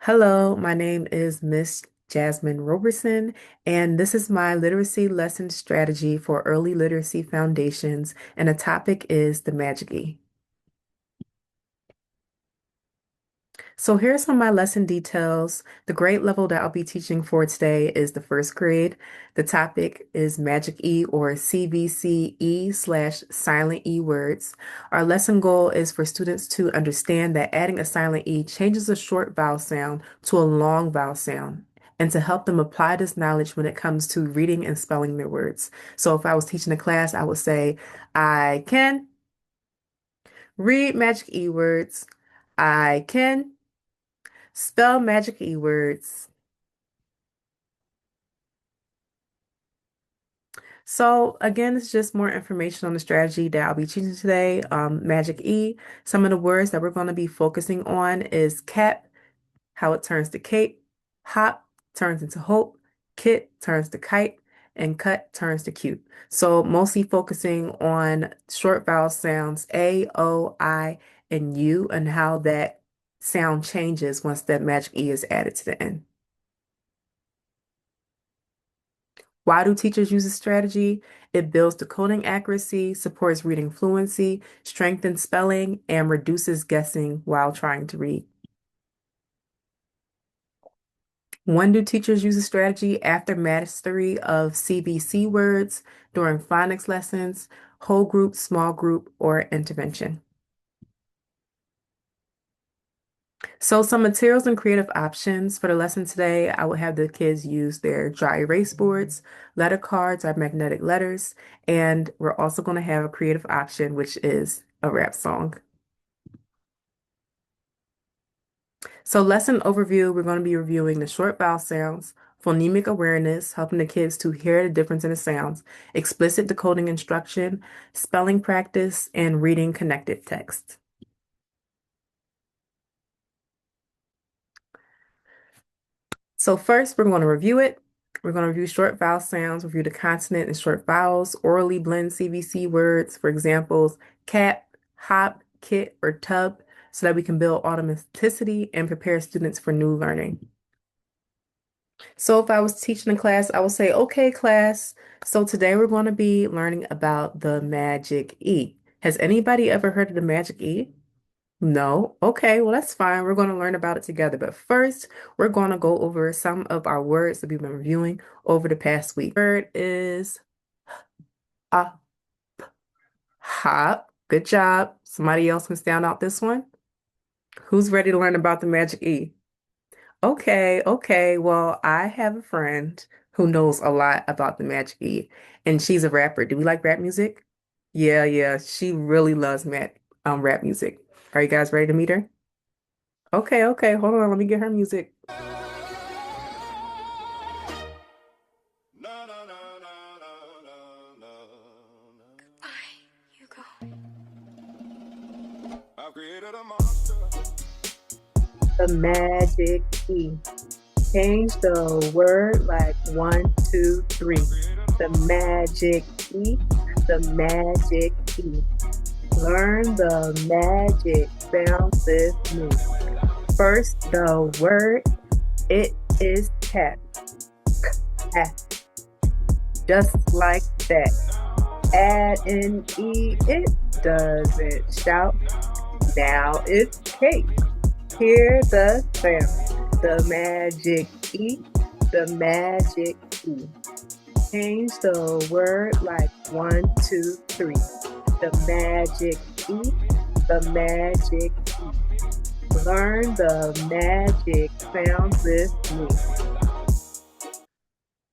Hello, my name is Miss Jasmine Roberson, and this is my literacy lesson strategy for early literacy foundations, and the topic is the Magic E. So here are some of my lesson details. The grade level that I'll be teaching for today is the first grade. The topic is Magic E or CVCE/silent E words. Our lesson goal is for students to understand that adding a silent E changes a short vowel sound to a long vowel sound, and to help them apply this knowledge when it comes to reading and spelling their words. So if I was teaching a class, I would say, I can read Magic E words. I can spell Magic E words. So again, it's just more information on the strategy that I'll be teaching today. Magic E. Some of the words that we're going to be focusing on is cap, how it turns to cape, hop turns into hope, kit turns to kite, and cut turns to cute. So mostly focusing on short vowel sounds A, O, I, and U, and how that sound changes once that magic E is added to the end. Why do teachers use this strategy? It builds decoding accuracy, supports reading fluency, strengthens spelling, and reduces guessing while trying to read. When do teachers use this strategy? After mastery of CVC words, during phonics lessons, whole group, small group, or intervention. So some materials and creative options for the lesson today, I would have the kids use their dry erase boards, letter cards or magnetic letters, and we're also going to have a creative option, which is a rap song. So lesson overview, we're going to be reviewing the short vowel sounds, phonemic awareness, helping the kids to hear the difference in the sounds, explicit decoding instruction, spelling practice, and reading connected text. So first, we're going to review it. We're going to review short vowel sounds, review the consonant and short vowels, orally blend CVC words, for examples, cap, hop, kit, or tub, so that we can build automaticity and prepare students for new learning. So if I was teaching a class, I would say, okay, class, so today we're going to be learning about the magic E. Has anybody ever heard of the magic E? No? Okay, well, that's fine. We're going to learn about it together. But first, we're going to go over some of our words that we've been reviewing over the past week. Word is a hop. Good job. Somebody else can stand out this one. Who's ready to learn about the magic E? Okay, okay. Well, I have a friend who knows a lot about the magic E, and she's a rapper. Do we like rap music? Yeah, yeah. She really loves rap music. Are you guys ready to meet her? Okay, okay. Hold on. Let me get her music. The magic E. Change the word like one, two, three. The magic E. The magic E. Learn the magic sounds with me. First, the word, it is cat. Cat. Just like that. Add an E, it doesn't shout. Now it's cake. Hear the sound. The magic E. The magic E. Change the word like one, two, three. The magic E. The magic E. Learn the magic sounds with me.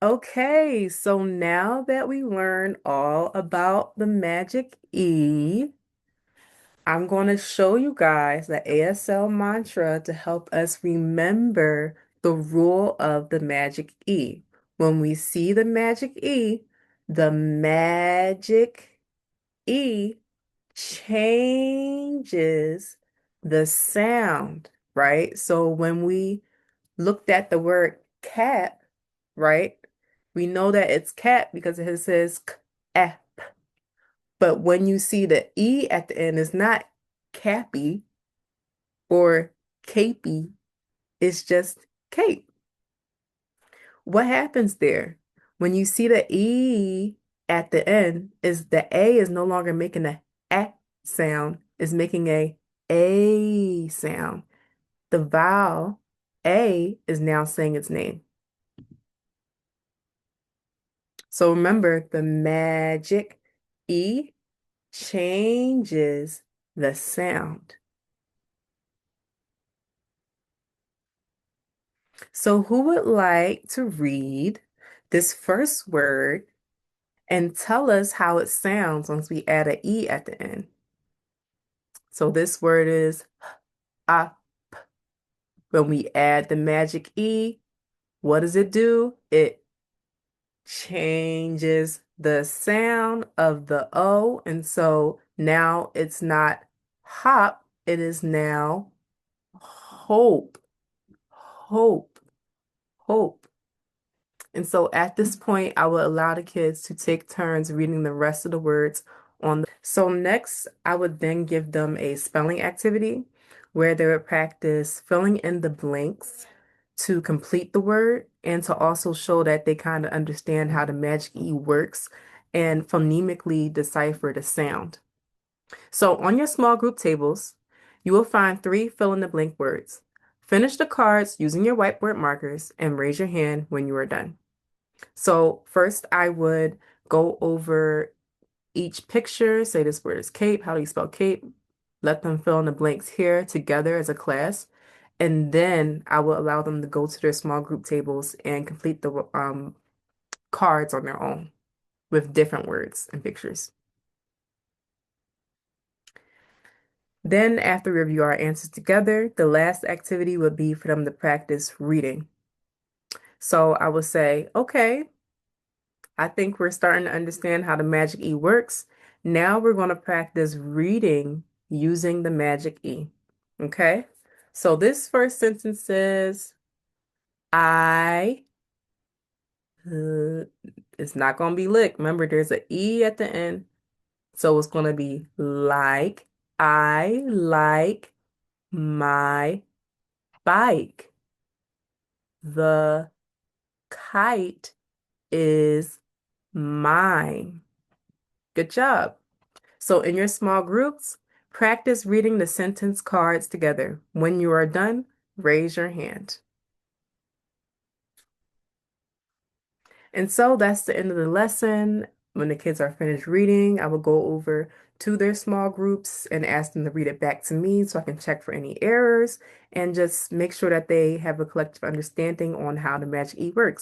Okay, so now that we learned all about the magic E, I'm going to show you guys the ASL mantra to help us remember the rule of the magic E. When we see the magic E changes the sound, right? So when we looked at the word cat, right? We know that it's cat because it says k. But when you see the E at the end, it's not cappy or capy. It's just cape. What happens there? When you see the E at the end, is the A is no longer making a sound, it's making a sound. The vowel A is now saying its name. So remember, the magic E changes the sound. So who would like to read this first word and tell us how it sounds once we add an E at the end? So this word is ah. When we add the magic E, what does it do? It changes the sound of the O. And so now it's not hop, it is now hope, hope, hope. And so at this point, I will allow the kids to take turns reading the rest of the words on the. So next, I would then give them a spelling activity where they would practice filling in the blanks to complete the word and to also show that they kind of understand how the Magic E works and phonemically decipher the sound. So on your small group tables, you will find three fill in the blank words. Finish the cards using your whiteboard markers and raise your hand when you are done. So first I would go over each picture, say this word is cape, how do you spell cape? Let them fill in the blanks here together as a class. And then I will allow them to go to their small group tables and complete the cards on their own with different words and pictures. Then after we review our answers together, the last activity would be for them to practice reading. So I would say, okay, I think we're starting to understand how the Magic E works. Now we're going to practice reading using the Magic E. Okay? So this first sentence says, I, uh, it's not going to be lick. Remember, there's an E at the end. So it's going to be like, I like my bike. The kite is mine. Good job. So in your small groups, practice reading the sentence cards together. When you are done, raise your hand. And so that's the end of the lesson. When the kids are finished reading, I will go over to their small groups and ask them to read it back to me so I can check for any errors and just make sure that they have a collective understanding on how the Magic E works.